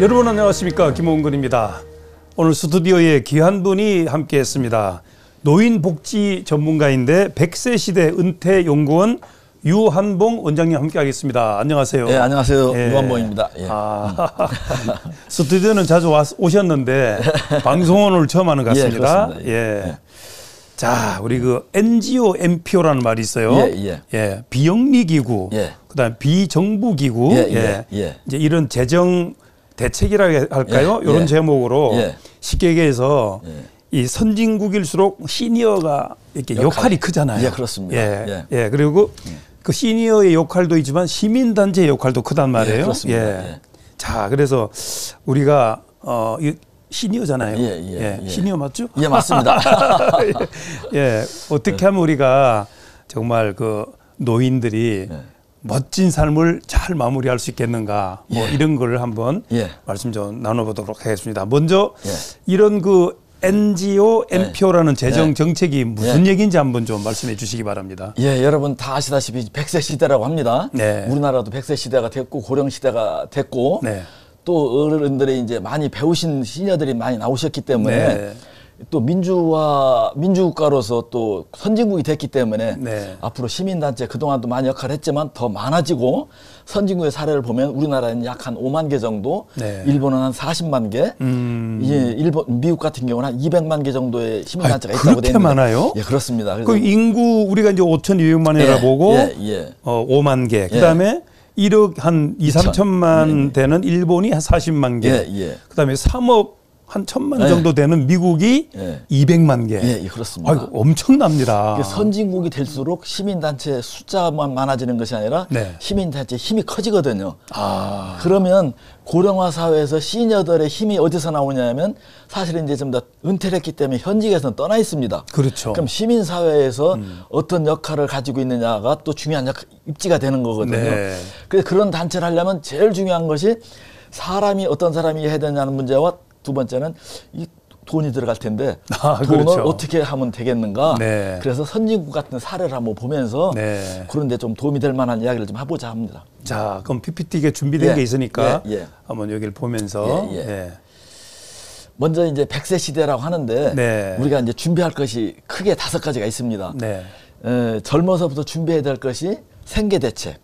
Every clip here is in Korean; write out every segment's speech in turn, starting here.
여러분 안녕하십니까, 김홍근입니다. 오늘 스튜디오에 귀한 분이 함께했습니다. 노인복지 전문가인데 100세 시대 은퇴연구원 유한봉 원장님 함께하겠습니다. 안녕하세요. 네, 안녕하세요. 예. 유한봉입니다. 예. 스튜디오는 자주 오셨는데 방송은 오늘 처음 하는 것 같습니다. 예, 예. 예. 자, 우리 그 NGO, NPO라는 말이 있어요. 예. 비영리기구, 그다음 비정부기구, 이제 이런 재정 대책이라 할까요? 이런 제목으로 쉽게 얘기해서 이 선진국일수록 시니어가 이렇게 역할이 크잖아요. 예, 그렇습니다. 그리고 그 시니어의 역할도 있지만 시민단체의 역할도 크단 말이에요. 예, 그렇습니다. 자, 그래서 우리가 시니어잖아요. 시니어 맞죠? 예, 맞습니다. 어떻게 하면 우리가 정말 그 노인들이 멋진 삶을 잘 마무리할 수 있겠는가, 뭐 이런 걸 한번 말씀 좀 나눠보도록 하겠습니다. 먼저 이런 그 NGO, NPO라는 재정 정책이 무슨 얘기인지 한번 좀 말씀해 주시기 바랍니다. 예, 여러분 다 아시다시피 100세 시대라고 합니다. 우리나라도 100세 시대가 됐고 고령 시대가 됐고 또 어른들이 이제 많이 배우신 시니어들이 많이 나오셨기 때문에 또 민주국가로서 또 선진국이 됐기 때문에 앞으로 시민단체 그동안도 많이 역할을 했지만 더 많아지고 선진국의 사례를 보면 우리나라는 약 한 5만 개 정도, 일본은 한 40만 개, 미국 같은 경우는 한 200만 개 정도의 시민단체가 있다고 되는데 그렇게 많아요? 예, 그렇습니다. 그 인구 우리가 이제 5,200만이라 보고 5만 개, 그다음에 1억 한 2, 3천만 되는 일본이 한 40만 개, 그다음에 3억 한 1,000만 정도 되는 미국이 200만 개. 예, 그렇습니다. 아이고, 엄청납니다. 선진국이 될수록 시민단체 숫자만 많아지는 것이 아니라 시민단체 힘이 커지거든요. 그러면 고령화 사회에서 시니어들의 힘이 어디서 나오냐면 사실은 이제 좀 더 은퇴를 했기 때문에 현직에서는 떠나 있습니다. 그렇죠. 그럼 시민사회에서 어떤 역할을 가지고 있느냐가 또 중요한 입지가 되는 거거든요. 그래서 그런 단체를 하려면 제일 중요한 것이 어떤 사람이 해야 되냐는 문제와 두 번째는 이 돈이 들어갈 텐데 돈을 어떻게 하면 되겠는가. 그래서 선진국 같은 사례를 한번 보면서 그런데 좀 도움이 될 만한 이야기를 좀 해보자 합니다. 자, 그럼 PPT가 준비된 게 있으니까 한번 여기를 보면서 먼저 이제 100세 시대라고 하는데 우리가 이제 준비할 것이 크게 5가지가 있습니다. 젊어서부터 준비해야 될 것이 생계대책,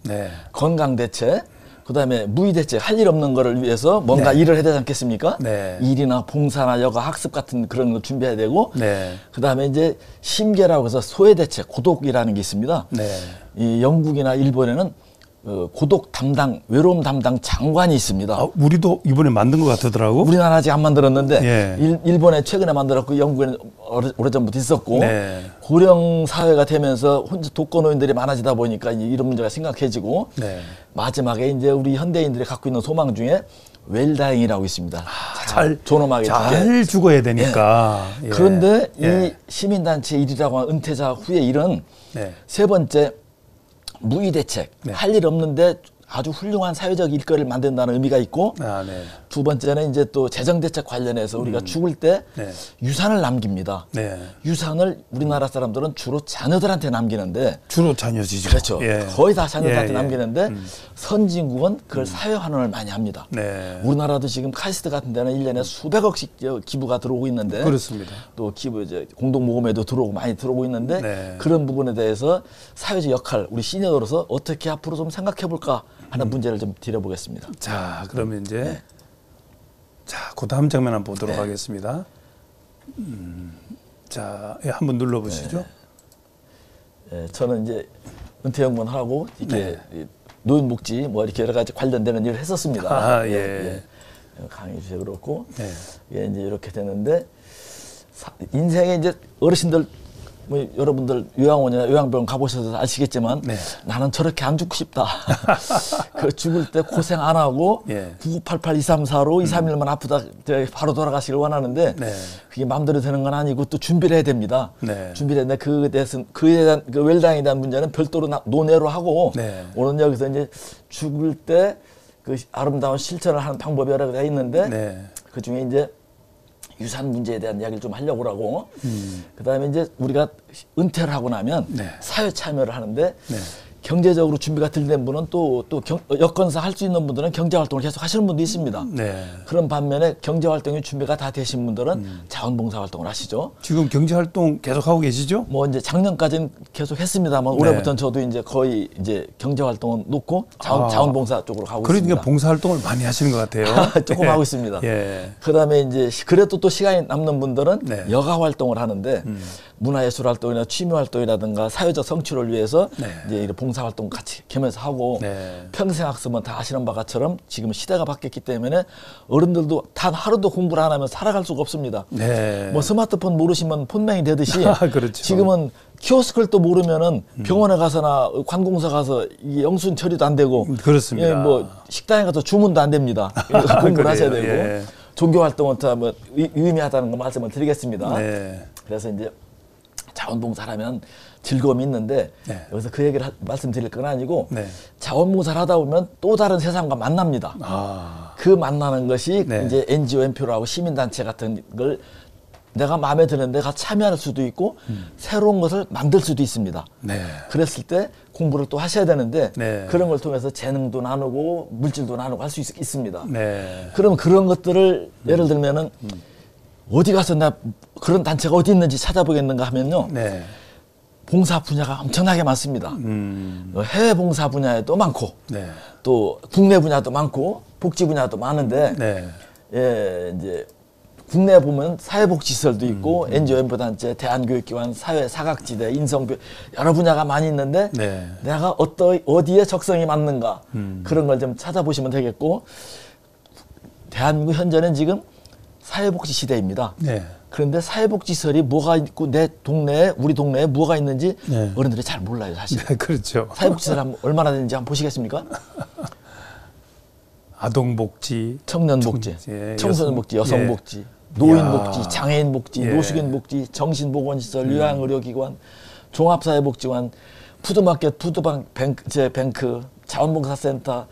건강대책, 그다음에 무의대책, 할 일 없는 거를 위해서 뭔가 일을 해야 되지 않겠습니까? 일이나 봉사나 여가 학습 같은 그런 걸 준비해야 되고 그다음에 이제 심계라고 해서 소외대책, 고독이라는 게 있습니다. 이 영국이나 일본에는 고독 담당, 외로움 담당 장관이 있습니다. 우리도 이번에 만든 것 같더라고. 우리나라 아직 안 만들었는데 일본에 최근에 만들었고 영국에는 오래전부터 있었고 고령 사회가 되면서 혼자 독거노인들이 많아지다 보니까 이런 문제가 심각해지고 마지막에 이제 우리 현대인들이 갖고 있는 소망 중에 웰다잉이라고 있습니다. 존엄하게 잘 죽어야 되니까. 그런데 이 시민단체 일이라고 하는 은퇴자 후의 일은 세 번째 무의대책, 할 일 없는데 아주 훌륭한 사회적 일거리를 만든다는 의미가 있고 두 번째는 이제 또 재정대책 관련해서 우리가 죽을 때 유산을 남깁니다. 유산을 우리나라 사람들은 주로 자녀들한테 남기는데 주로 자녀지죠. 그렇죠. 거의 다 자녀들한테 남기는데 선진국은 그걸 사회환원을 많이 합니다. 우리나라도 지금 카이스트 같은 데는 1년에 수백억씩 기부가 들어오고 있는데 그렇습니다. 또 기부 이제 공동모금에도 많이 들어오고 있는데 그런 부분에 대해서 사회적 역할 우리 시니어로서 어떻게 앞으로 좀 생각해 볼까 하는 문제를 좀 드려보겠습니다. 자, 그러면 이제 그 다음 장면 한번 보도록 하겠습니다. 자, 한번 눌러보시죠. 저는 이제 은퇴연구원 하고 이렇게 노인복지 뭐 이렇게 여러 가지 관련되는 일을 했었습니다. 강의 주제 그렇고 이제 이렇게 되는데 인생에 이제 어르신들 뭐 여러분들 요양원이나 요양병원 가보셔서 아시겠지만 나는 저렇게 안 죽고 싶다. 그 죽을 때 고생 안 하고 9988234로 2, 3일만 아프다 바로 돌아가시길 원하는데 그게 마음대로 되는 건 아니고 또 준비를 해야 됩니다. 준비를 했는데 그에 대한 그 웰다잉에 대한 문제는 별도로 논의로 하고 오늘 여기서 이제 죽을 때 그 아름다운 실천을 하는 방법이 여러 가지가 있는데 그 중에 이제 유산 문제에 대한 이야기를 좀 하려고 하고 그다음에 이제 우리가 은퇴를 하고 나면 사회 참여를 하는데 경제적으로 준비가 덜 된 분은 또 여건사 할 수 있는 분들은 경제활동을 계속 하시는 분도 있습니다. 네. 그런 반면에 경제활동이 준비가 다 되신 분들은 자원봉사활동을 하시죠. 지금 경제활동 계속 하고 계시죠? 뭐 이제 작년까지는 계속 했습니다만 네. 올해부터는 저도 이제 거의 이제 경제활동은 놓고 자원봉사 쪽으로 가고 그러니까 있습니다. 그러니까 봉사활동을 많이 하시는 것 같아요. 조금 예. 하고 있습니다. 예. 그다음에 이제 그래도 또 시간이 남는 분들은 네. 여가 활동을 하는데 문화예술 활동이나 취미 활동이라든가 사회적 성취를 위해서 네. 이제 이런 봉사 활동 같이 겸해서 하고 네. 평생학습은 다 아시는 바처럼 지금 시대가 바뀌었기 때문에 어른들도 단 하루도 공부를 안 하면 살아갈 수가 없습니다. 네. 뭐 스마트폰 모르시면 폰맹이 되듯이 그렇죠. 지금은 키오스크를 또 모르면은 병원에 가서나 관공서 가서 이게 영수증 처리도 안 되고 그렇습니다. 예, 뭐 식당에 가서 주문도 안 됩니다. 공부를 하셔야 되고 예. 종교 활동은 다 뭐 유의미하다는 거 말씀을 드리겠습니다. 네. 그래서 이제 자원봉사하면 즐거움이 있는데 네. 여기서 그 얘기를 말씀드릴 건 아니고 네. 자원봉사를 하다 보면 또 다른 세상과 만납니다. 그 만나는 것이 네. 이제 NGO, NPO라고 시민단체 같은 걸 내가 마음에 드는 데가 참여할 수도 있고 새로운 것을 만들 수도 있습니다. 네. 그랬을 때 공부를 또 하셔야 되는데 네. 그런 걸 통해서 재능도 나누고 물질도 나누고 할 수 있습니다. 네. 그럼 그런 것들을 예를 들면은 어디 가서 나 그런 단체가 어디 있는지 찾아보겠는가 하면요. 네. 봉사 분야가 엄청나게 많습니다. 해외 봉사 분야에도 많고 네. 또 국내 분야도 많고 복지 분야도 많은데 네. 예, 이제 국내에 보면 사회복지시설도 있고 NGO, 연보단체, 대한교육기관, 사회 사각지대, 인성교육 여러 분야가 많이 있는데 네. 내가 어디에 적성이 맞는가 그런 걸 좀 찾아보시면 되겠고 대한민국 현재는 지금 사회복지 시대입니다. 네. 그런데 사회복지시설이 뭐가 있고 내 동네에 우리 동네에 뭐가 있는지 네. 어른들이 잘 몰라요 사실. 네, 그렇죠. 사회복지시설 얼마나 되는지 한번 보시겠습니까? 아동복지, 청년복지, 예, 청소년복지, 여성복지, 노인복지, 장애인복지, 노숙인복지, 정신보건시설, 요양의료기관, 종합사회복지관, 푸드마켓, 푸드뱅크, 자원봉사센터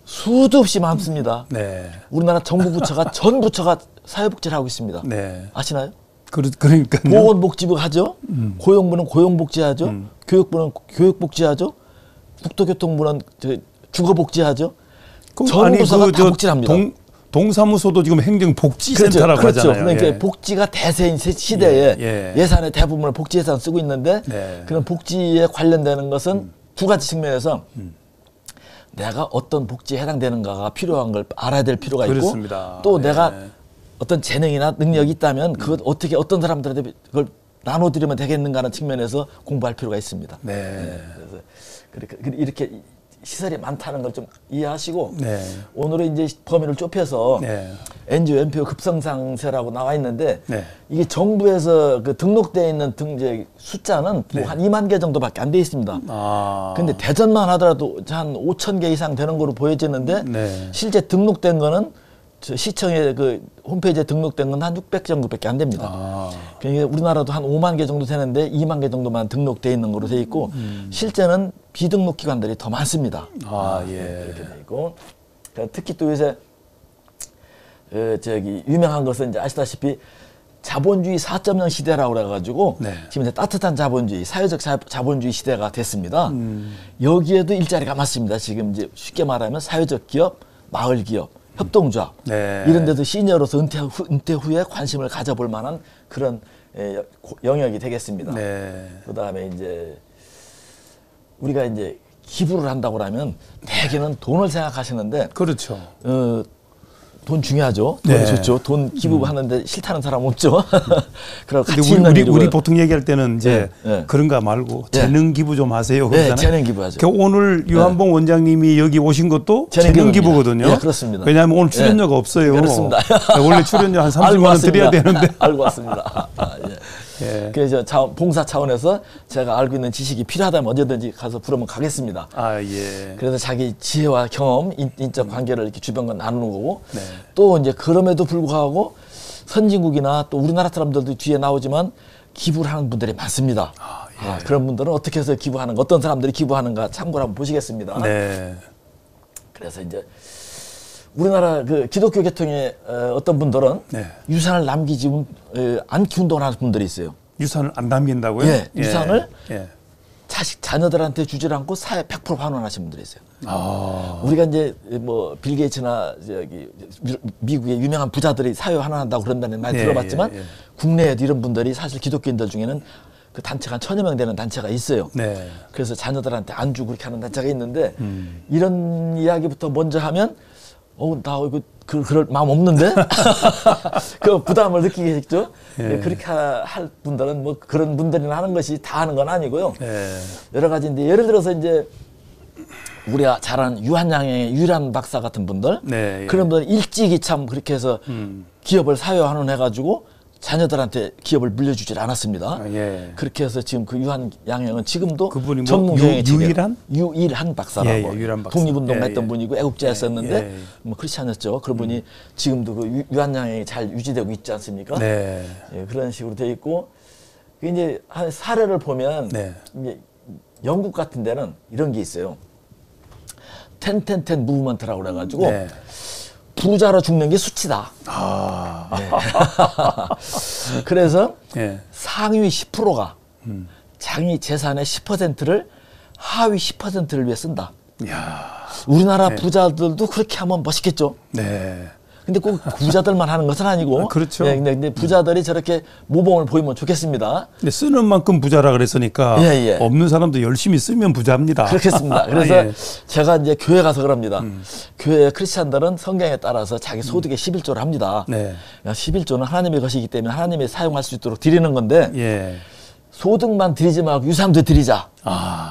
수도 없이 많습니다. 네. 우리나라 정부 부처가 전 부처가 사회복지를 하고 있습니다. 네. 아시나요? 그러니까요. 보건복지부 하죠. 고용부는 고용복지하죠. 교육부는 교육복지하죠. 국토교통부는 주거복지하죠. 전 부서가 다 복지를 합니다. 동사무소도 지금 행정복지센터라고 그렇죠. 하잖아요. 그러니까 예. 복지가 대세인 시대에 예산의 대부분을 복지 예산 쓰고 있는데 그런 복지에 관련되는 것은 두 가지 측면에서 내가 어떤 복지에 해당되는가가 필요한 걸 알아야 될 필요가 있고 그렇습니다. 또 내가 어떤 재능이나 능력이 있다면 그것 어떻게 어떤 사람들한테 그걸 나눠드리면 되겠는가 하는 측면에서 공부할 필요가 있습니다. 네. 그래서 이렇게 시설이 많다는 걸 좀 이해하시고 네. 오늘은 이제 범위를 좁혀서 NGO, NPO 급성장세라고 나와 있는데 이게 정부에서 그 등록되어 있는 이제 숫자는 뭐 한 2만 개 정도밖에 안 돼 있습니다. 근데 대전만 하더라도 한 5천 개 이상 되는 거로 보여지는데 실제 등록된 거는 시청의 그 홈페이지에 등록된 건 한 600 정도밖에 안 됩니다. 그러니까 우리나라도 한 5만 개 정도 되는데 2만 개 정도만 등록돼 있는 거로 돼 있고 실제는 비등록 기관들이 더 많습니다. 예. 이렇게 돼 있고 특히 또 요새 유명한 것은 이제 아시다시피 자본주의 4.0 시대라고 그래가지고 지금 이제 따뜻한 자본주의, 사회적 자본주의 시대가 됐습니다. 여기에도 일자리가 많습니다. 지금 이제 쉽게 말하면 사회적 기업, 마을 기업. 협동조합 이런 데도 시니어로서 은퇴 후에 관심을 가져볼 만한 그런 영역이 되겠습니다. 그다음에 이제 우리가 이제 기부를 한다고 하면 대개는 돈을 생각하시는데 그렇죠. 돈 중요하죠. 돈이 좋죠. 돈 기부하는데 싫다는 사람 없죠. 그리고 같이 있는 우리 보통 얘기할 때는 이제 그런가 말고 재능 기부 좀 하세요. 그러잖아요. 재능 기부하죠. 오늘 유한봉 원장님이 여기 오신 것도 재능 기부거든요. 네, 그렇습니다. 왜냐하면 오늘 출연료가 없어요. 그렇습니다. 원래 출연료 한 30만 원 드려야 되는데. 알고 왔습니다. 그래서 봉사 차원에서 제가 알고 있는 지식이 필요하다면 언제든지 가서 부르면 가겠습니다. 그래서 자기 지혜와 경험, 인적 관계를 이렇게 주변과 나누고 또 이제 그럼에도 불구하고 선진국이나 또 우리나라 사람들도 뒤에 나오지만 기부를 하는 분들이 많습니다. 그런 분들은 어떻게 해서 기부하는가, 어떤 사람들이 기부하는가 참고를 한번 보시겠습니다. 그래서 이제 우리나라 그 기독교 계통의 어떤 분들은 유산을 남기지 않기 운동을 하는 분들이 있어요. 유산을 안 남긴다고요? 유산을 자녀들한테 주질 않고 사회 100% 환원하신 분들이 있어요. 우리가 이제 뭐 빌 게이츠나 저기 미국의 유명한 부자들이 사회 환원한다고 그런다는 말 들어봤지만 국내에도 이런 분들이 사실 기독교인들 중에는 그 단체가 한 1000여 명 되는 단체가 있어요. 그래서 자녀들한테 안 주고 그렇게 하는 단체가 있는데 이런 이야기부터 먼저 하면 나 이거 그럴 마음 없는데 그 부담을 느끼겠죠. 그렇게 할 분들은 뭐 그런 분들이나 하는 것이 다 하는 건 아니고요. 여러 가지인데 예를 들어서 이제 우리가 잘 아는 유한양의 유란 박사 같은 분들 그런 분들 일찍이 참 그렇게 해서 기업을 사회환원해가지고 자녀들한테 기업을 물려주질 않았습니다. 그렇게 해서 지금 그 유한양행은 지금도 전문 경영의 유일한 박사라고 독립운동 했던 분이고 애국자였었는데 뭐 그렇지않았죠. 그런 분이 지금도 그 유한양행이 잘 유지되고 있지 않습니까? 그런 식으로 돼 있고 이제 한 사례를 보면 이제 영국 같은 데는 이런 게 있어요. 10-10-10 무브먼트라고 그래가지고 부자로 죽는 게 수치다. 그래서 상위 10%가 자기 재산의 10%를 하위 10%를 위해 쓴다. 우리나라 부자들도 그렇게 하면 멋있겠죠. 근데 꼭 부자들만 하는 것은 아니고. 그렇죠. 근데 부자들이 저렇게 모범을 보이면 좋겠습니다. 근데 쓰는 만큼 부자라 그랬으니까 없는 사람도 열심히 쓰면 부자입니다. 그렇겠습니다. 그래서 제가 이제 교회 가서 그럽니다. 교회 크리스찬들은 성경에 따라서 자기 소득의 11조를 합니다. 11조는 하나님의 것이기 때문에 하나님이 사용할 수 있도록 드리는 건데 소득만 드리지 말고 유산도 드리자.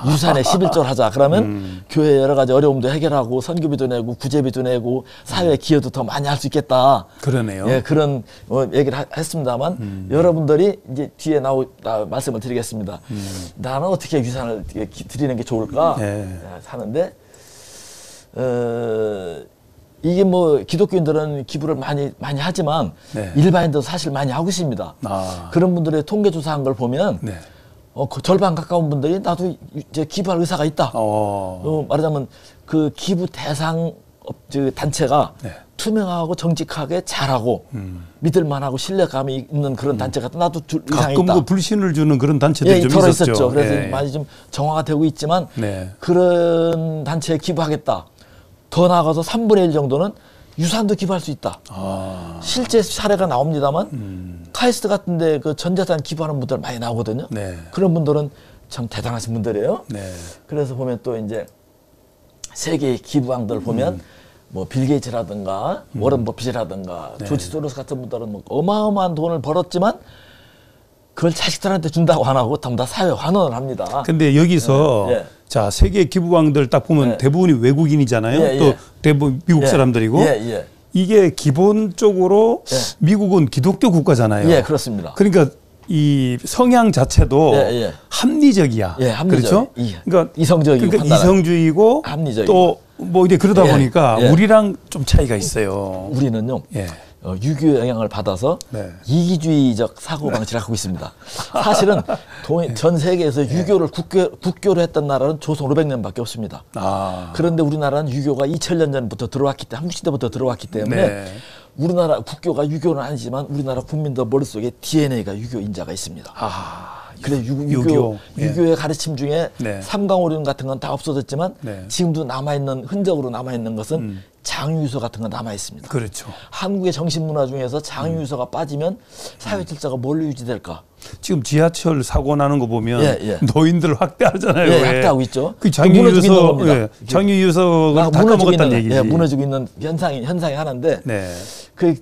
유산에 11조를 하자. 그러면 교회 여러 가지 어려움도 해결하고 선교비도 내고 구제비도 내고 사회 기여도 더 많이 할 수 있겠다. 그러네요. 그런 얘기를 했습니다만 여러분들이 이제 뒤에 말씀을 드리겠습니다. 나는 어떻게 유산을 드리는 게 좋을까 하는데 이게 뭐 기독교인들은 기부를 많이 하지만 일반인들도 사실 많이 하고 있습니다. 그런 분들의 통계 조사한 걸 보면 그 절반 가까운 분들이 나도 이제 기부할 의사가 있다. 말하자면 그 기부 대상 단체가 투명하고 정직하게 잘하고 믿을만하고 신뢰감이 있는 그런 단체가 나도 의상이 있다. 가끔 불신을 주는 그런 단체들이 좀 있었죠. 그래서 많이 좀 정화가 되고 있지만 그런 단체에 기부하겠다. 더 나아가서 3분의 1 정도는 유산도 기부할 수 있다. 실제 사례가 나옵니다만 카이스트 같은 데 그 전재산 기부하는 분들 많이 나오거든요. 그런 분들은 참 대단하신 분들이에요. 그래서 보면 또 이제 세계의 기부왕들 보면 뭐 빌 게이츠라든가 워런 버핏이라든가 조지 소로스 같은 분들은 뭐 어마어마한 돈을 벌었지만 그걸 자식들한테 준다고 안 하고 전부 다 사회 환원을 합니다. 근데 여기서 자 세계 기부왕들 딱 보면 대부분이 외국인이잖아요. 또 대부분 미국 사람들이고 이게 기본적으로 미국은 기독교 국가잖아요. 그렇습니다. 그러니까 이 성향 자체도 합리적이야. 그렇죠? 그러니까 이성적이고 그러니까 이성주의고 또 뭐 이제 그러다 보니까 우리랑 좀 차이가 있어요. 우리는요. 유교 영향을 받아서 이기주의적 사고방식을 갖고 있습니다. 사실은 전 세계에서 유교를 국교로 했던 나라는 조선 500년밖에 없습니다. 그런데 우리나라는 유교가 2000년 전부터 들어왔기 때문에 한국시대부터 들어왔기 때문에 우리나라 국교가 유교는 아니지만 우리나라 국민들 머릿속에 DNA가 유교 인자가 있습니다. 그래서 유교의 가르침 중에 삼강오륜 같은 건 다 없어졌지만 지금도 남아있는 흔적으로 남아있는 것은 장유유서 같은 건 남아 있습니다. 그렇죠. 한국의 정신문화 중에서 장유유서가 빠지면 사회 질서가 뭘로 유지될까? 지금 지하철 사고 나는 거 보면 노인들 확대하잖아요. 확대하고 있죠. 그 장유유서가 다 까먹었다는 얘기지. 무너지고 있는 현상이 하나인데 그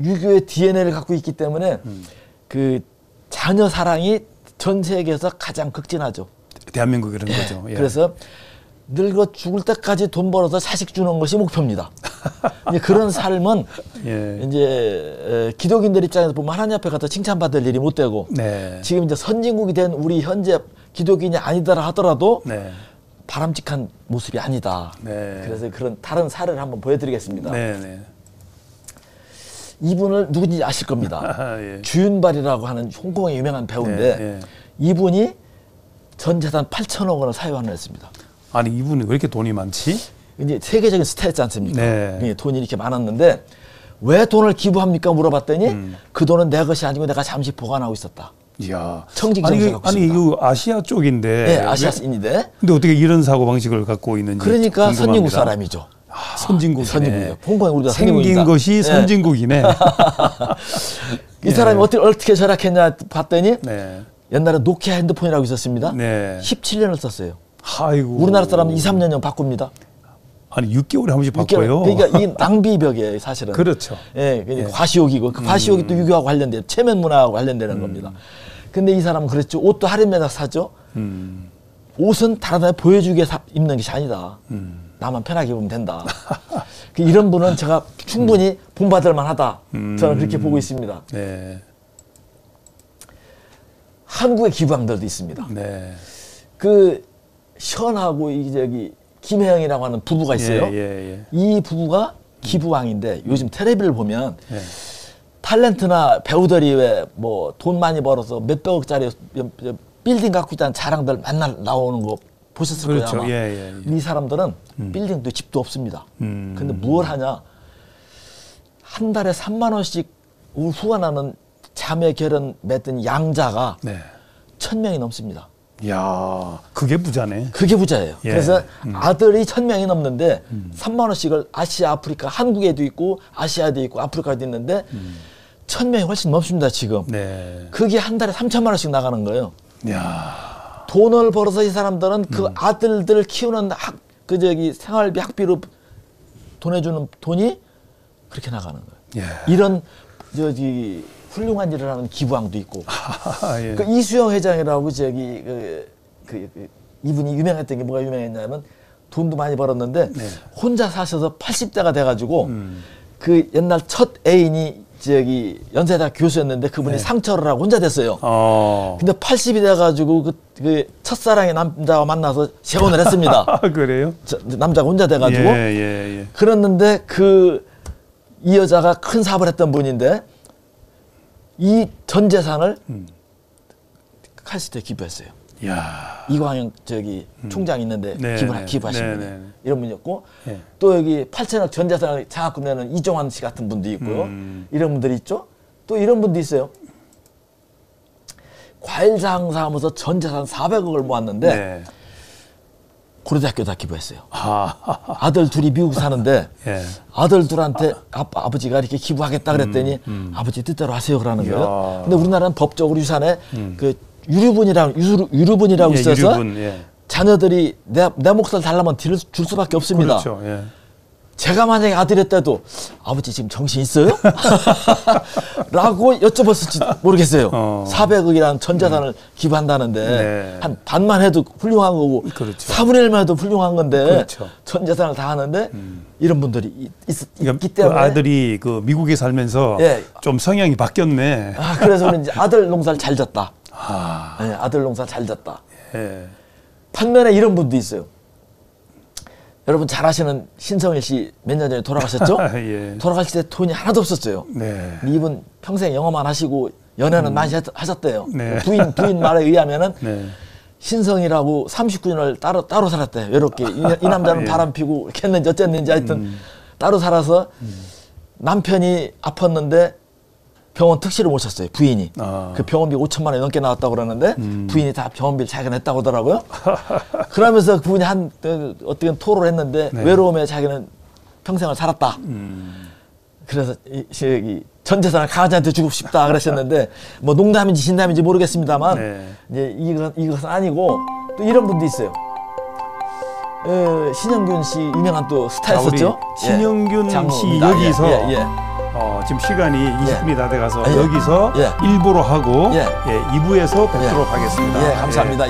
유교의 DNA를 갖고 있기 때문에 그 자녀 사랑이 전 세계에서 가장 극진하죠. 대한민국 이런 거죠. 그래서 늙어 죽을 때까지 돈 벌어서 자식 주는 것이 목표입니다. 이제 그런 삶은 이제 기독인들 입장에서 보면 하나님 앞에 가서 칭찬받을 일이 못 되고 지금 이제 선진국이 된 우리 현재 기독인이 아니더라 하더라도 바람직한 모습이 아니다. 그래서 그런 다른 사례를 한번 보여드리겠습니다. 이분을 누군지 아실 겁니다. 주윤발이라고 하는 홍콩의 유명한 배우인데 이분이 전 재산 8천억 원을 사회환원을 했습니다. 아니 이분이 왜 이렇게 돈이 많지? 이제 세계적인 스타였지 않습니까? 돈이 이렇게 많았는데 왜 돈을 기부합니까? 물어봤더니 그 돈은 내 것이 아니고 내가 잠시 보관하고 있었다. 이야. 청직 아니, 정신을 갖고 아니 있습니다. 이거 아시아 쪽인데. 네, 아시아인데. 근데 어떻게 이런 사고 방식을 갖고 있는지. 그러니까 궁금합니다. 선진국 사람이죠. 아, 선진국이네. 선진국이죠. 홍콩에 우리가 생긴 것이 선진국이네. 이 사람이 어떻게 절약했냐 봤더니 네. 옛날에 노키아 핸드폰이라고 있었습니다. 네. 17년을 썼어요. 아이고. 우리나라 사람은 2, 3년이면 바꿉니다. 아니 6개월에 한 번씩 바꿔요. 그러니까 이 낭비벽이에요, 사실은. 그렇죠. 예, 과시욕이고 그 과시욕이 또 유교하고 관련돼요. 체면 문화하고 관련되는 겁니다. 근데 이 사람은 그랬죠. 옷도 할인매다 사죠. 옷은 다른 사람에 보여주게 입는 것이 아니다. 나만 편하게 입으면 된다. 이런 분은 제가 충분히 본받을 만하다. 저는 그렇게 보고 있습니다. 네. 한국의 기부왕들도 있습니다. 네. 그 션하고 저기 김혜영이라고 하는 부부가 있어요. 이 부부가 기부왕인데 요즘 텔레비를 보면 탤런트나 배우들이 왜 뭐 돈 많이 벌어서 몇백억짜리 빌딩 갖고 있다는 자랑들 맨날 나오는 거 보셨을 거예요. 그렇죠. 아마. 이 사람들은 빌딩도 집도 없습니다. 근데 뭘 하냐? 한 달에 3만 원씩 후원하는 자매 결혼 맺은 양자가 1000명이 넘습니다. 야, 그게 부자네. 그게 부자예요. 그래서 아들이 1000명이 넘는데 3만 원씩을 아시아, 아프리카, 한국에도 있고 아시아에도 있고 아프리카에도 있는데 1000명이 훨씬 넘습니다, 지금. 그게 한 달에 3천만 원씩 나가는 거예요. 야. 돈을 벌어서 이 사람들은 그 아들들 키우는 생활비 학비로 보내주는 돈이 그렇게 나가는 거예요. 이런 훌륭한 일을 하는 기부왕도 있고. 그 이수영 회장이라고 이분이 유명했던 게 뭐가 유명했냐면 돈도 많이 벌었는데 혼자 사셔서 80대가 돼가지고 그 옛날 첫 애인이 연세대학 교수였는데 그분이 상처를 하고 혼자 됐어요. 근데 80이 돼가지고 그 첫사랑의 남자와 만나서 재혼을 했습니다. 그래요? 남자가 혼자 돼가지고. 그랬는데 이 여자가 큰 사업을 했던 분인데 이 전 재산을 칼시트에 기부했어요. 이광영 총장이 있는데 기부하신 분이 이런 분이었고 또 여기 8천억 전 재산을 장학금 내는 이종환 씨 같은 분도 있고요. 이런 분들이 있죠. 또 이런 분도 있어요. 과일 장사하면서 전 재산 400억을 모았는데 고려대학교에다 기부했어요. 아들 둘이 미국 사는데 아들 둘한테 아버지가 이렇게 기부하겠다 그랬더니 아버지 뜻대로 하세요 그러는 거예요. 근데 우리나라는 법적으로 유산에 그 유류분이라고 있어서 자녀들이 내 몫을 달라면 줄 수밖에 없습니다. 그렇죠. 제가 만약에 아들이었다도 아버지 지금 정신 있어요? 라고 여쭤봤을지 모르겠어요. 400억이라는 전 재산을 기부한다는데 한 반만 해도 훌륭한 거고 4분의 1만 해도 훌륭한 건데 전 재산을 다 하는데 이런 분들이 있기 때문에 그 아들이 그 미국에 살면서 좀 성향이 바뀌었네. 그래서 그런지 아들 농사를 잘 졌다. 아들 농사 잘 졌다. 반면에 이런 분도 있어요. 여러분 잘 아시는 신성일 씨 몇 년 전에 돌아가셨죠? 돌아가실 때 돈이 하나도 없었어요. 이분 평생 영어만 하시고 연애는 많이 하셨대요. 부인 말에 의하면은 신성이라고 39년을 따로 살았대요. 외롭게. 이 남자는 바람 피고 이렇게 했는지 어쨌는지 하여튼 따로 살아서 남편이 아팠는데 병원 특실을 모셨어요. 부인이. 그 병원비 5천만 원이 넘게 나왔다고 그러는데 부인이 다 병원비를 자기가 냈다고 하더라고요. 그러면서 그분이 어떻게 토로를 했는데 외로움에 자기는 평생을 살았다. 그래서 전 재산을 강아지한테 주고 싶다 그러셨는데 뭐 농담인지 진담인지 모르겠습니다만 이제 이것은 아니고 또 이런 분도 있어요. 신영균 씨 유명한 또 스타였었죠. 신영균 씨 여기서 지금 시간이 20분이 다 돼가서 여기서 1부로 하고 2부에서 뵙도록 하겠습니다. 감사합니다.